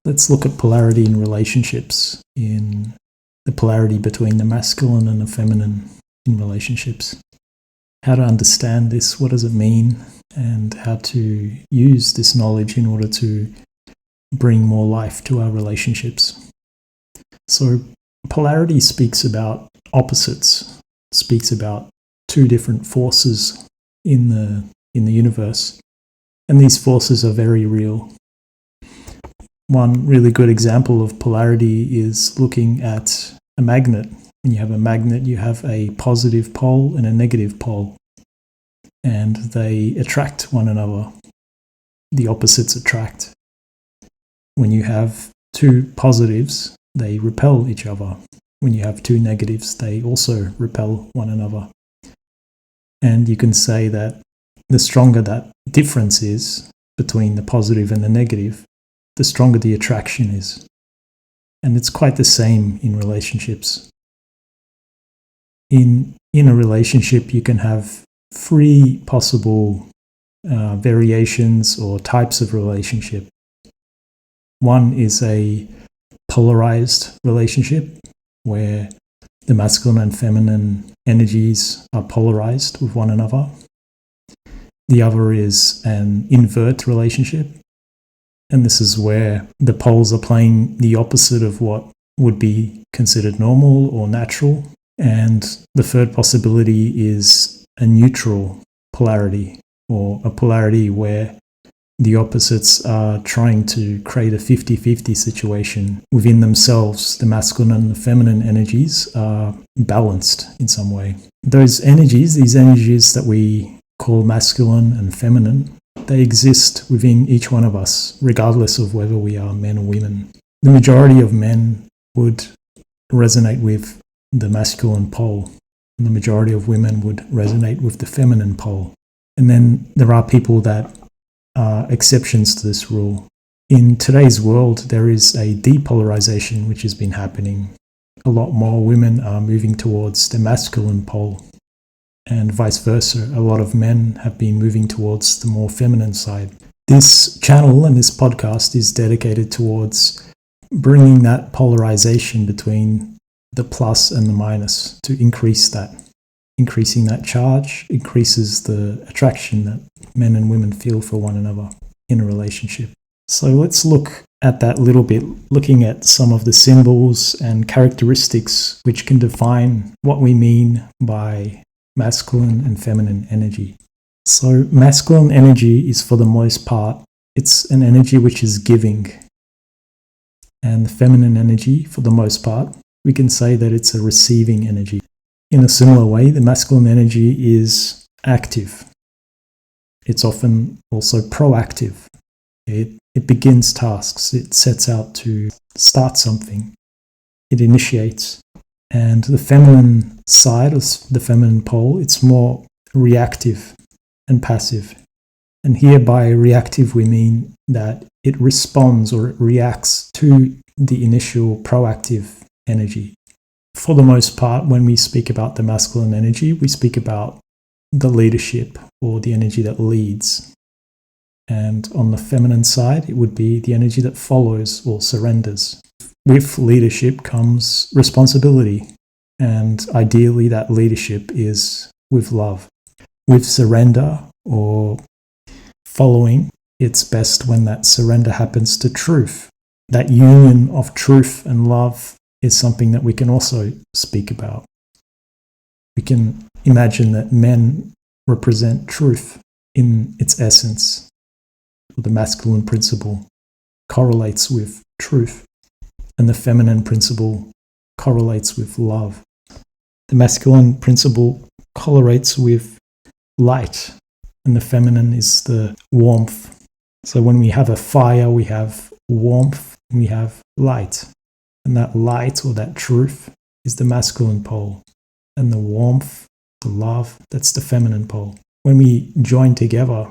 let's look at polarity in relationships, in the polarity between the masculine and the feminine in relationships. How to understand this, what does it mean, and how to use this knowledge in order to bring more life to our relationships. So polarity speaks about opposites, speaks about two different forces in the universe, and these forces are very real. One really good example of polarity is looking at a magnet. When you have a magnet, you have a positive pole and a negative pole, and they attract one another. The opposites attract. When you have two positives, they repel each other. When you have two negatives, they also repel one another. And you can say that the stronger that difference is between the positive and the negative, the stronger the attraction is. And it's quite the same in relationships. In a relationship, you can have three possible variations or types of relationship. One is a polarized relationship, where the masculine and feminine energies are polarized with one another. The other is an invert relationship, and this is where the poles are playing the opposite of what would be considered normal or natural. And the third possibility is a neutral polarity, or a polarity where the opposites are trying to create a 50-50 situation within themselves. The masculine and the feminine energies are balanced in some way. Those energies, these energies that we call masculine and feminine, they exist within each one of us, regardless of whether we are men or women. The majority of men would resonate with the masculine pole, and the majority of women would resonate with the feminine pole. And then there are people that are exceptions to this rule. In today's world, there is a depolarization which has been happening. A lot more women are moving towards the masculine pole, and vice versa. A lot of men have been moving towards the more feminine side. This channel and this podcast is dedicated towards bringing that polarization between the plus and the minus, to increase that. Increasing that charge increases the attraction that men and women feel for one another in a relationship. So let's look at that a little bit, looking at some of the symbols and characteristics which can define what we mean by masculine and feminine energy. So masculine energy is, for the most part, it's an energy which is giving. And the feminine energy, for the most part, we can say that it's a receiving energy. In a similar way, the masculine energy is active. It's often also proactive. It begins tasks. It sets out to start something. It initiates. And the feminine side of the feminine pole, it's more reactive and passive. And here by reactive, we mean that it responds or it reacts to the initial proactive energy. For the most part, when we speak about the masculine energy, we speak about the leadership or the energy that leads. And on the feminine side, it would be the energy that follows or surrenders. With leadership comes responsibility, and ideally that leadership is with love. With surrender or following, it's best when that surrender happens to truth. That union of truth and love is something that we can also speak about. We can imagine that men represent truth in its essence. The masculine principle correlates with truth, and the feminine principle correlates with love. The masculine principle correlates with light, and the feminine is the warmth. So when we have a fire, we have warmth, we have light. And that light or that truth is the masculine pole. And the warmth, the love, that's the feminine pole. When we join together,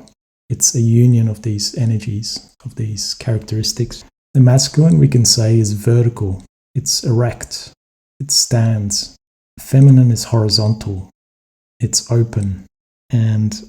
it's a union of these energies, of these characteristics. The masculine, we can say, is vertical. It's erect. It stands. The feminine is horizontal. It's open. And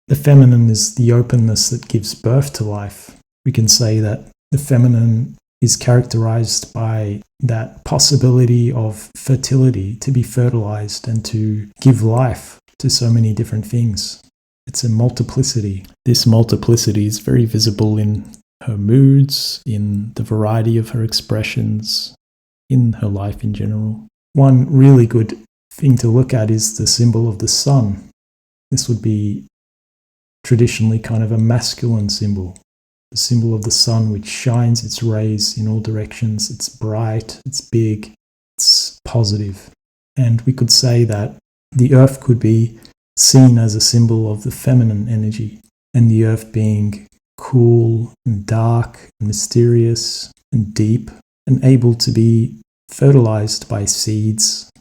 the feminine is the openness that gives birth to life. We can say that the feminine is characterized by that possibility of fertility, to be fertilized and to give life to so many different things. It's a multiplicity. This multiplicity is very visible in her moods, in the variety of her expressions, in her life in general. One really good thing to look at is the symbol of the sun. This would be traditionally kind of a masculine symbol. The symbol of the sun, which shines its rays in all directions. It's bright, it's big, it's positive. And we could say that the earth could be seen as a symbol of the feminine energy, and the earth being cool and dark and mysterious and deep and able to be fertilized by seeds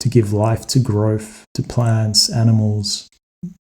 to give life to growth, to plants, animals,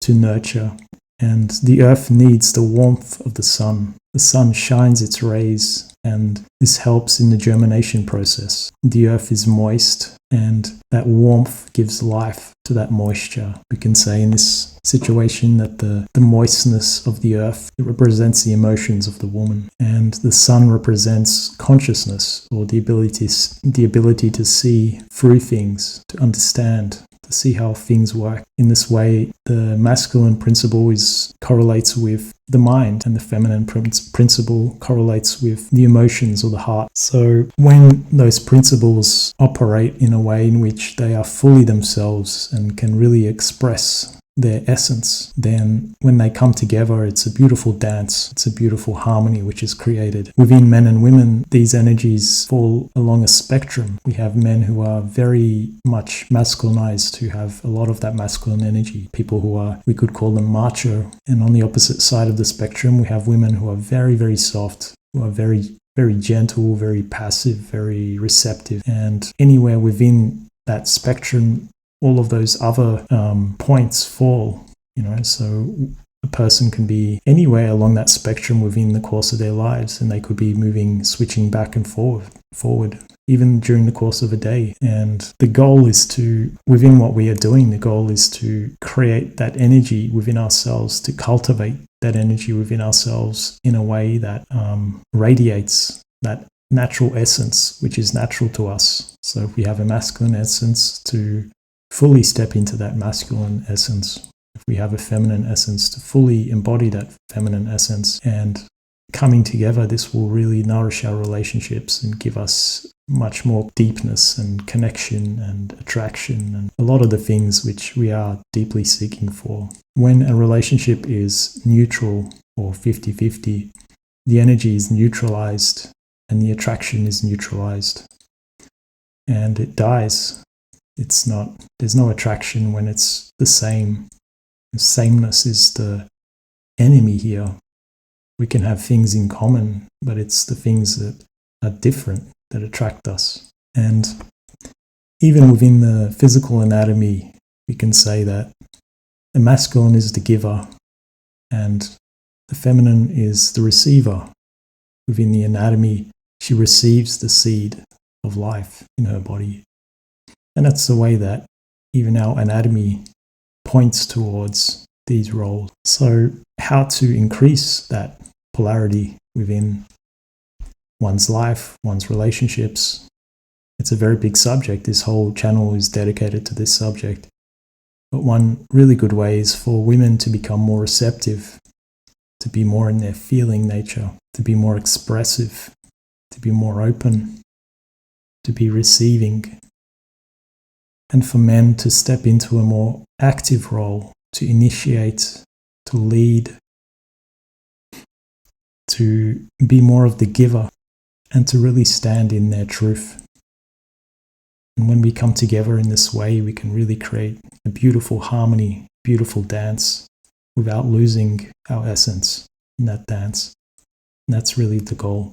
to nurture. And the earth needs the warmth of the sun. The sun shines its rays, and this helps in the germination process. The earth is moist, and that warmth gives life to that moisture. We can say in this situation that the moistness of the earth, it represents the emotions of the woman, and the sun represents consciousness, or the ability to see through things, to understand, to see how things work. In this way, the masculine principle correlates with the mind, and the feminine principle correlates with the emotions or the heart. So when those principles operate in a way in which they are fully themselves and can really express their essence, then when they come together, it's a beautiful dance. It's a beautiful harmony which is created. Within men and women, these energies fall along a spectrum. We have men who are very much masculinized, who have a lot of that masculine energy. People who are, we could call them macho. And on the opposite side of the spectrum, we have women who are very, very soft, who are very, very gentle, very passive, very receptive. And anywhere within that spectrum, all of those other points fall, so a person can be anywhere along that spectrum within the course of their lives, and they could be switching back and forward, even during the course of a day. And the goal is within what we are doing, the goal is to create that energy within ourselves, to cultivate that energy within ourselves in a way that radiates that natural essence, which is natural to us. So if we have a masculine essence, to fully step into that masculine essence. If we have a feminine essence, to fully embody that feminine essence. And coming together, this will really nourish our relationships and give us much more deepness and connection and attraction and a lot of the things which we are deeply seeking for. When a relationship is neutral or 50-50, the energy is neutralized and the attraction is neutralized, and it dies. There's no attraction when it's the same. The sameness is the enemy here. We can have things in common, but it's the things that are different that attract us. And even within the physical anatomy, we can say that the masculine is the giver and the feminine is the receiver. Within the anatomy, she receives the seed of life in her body. And that's the way that even our anatomy points towards these roles. So how to increase that polarity within one's life, one's relationships? It's a very big subject. This whole channel is dedicated to this subject. But one really good way is for women to become more receptive, to be more in their feeling nature, to be more expressive, to be more open, to be receiving. And for men to step into a more active role, to initiate, to lead, to be more of the giver, and to really stand in their truth. And when we come together in this way, we can really create a beautiful harmony, beautiful dance, without losing our essence in that dance. And that's really the goal.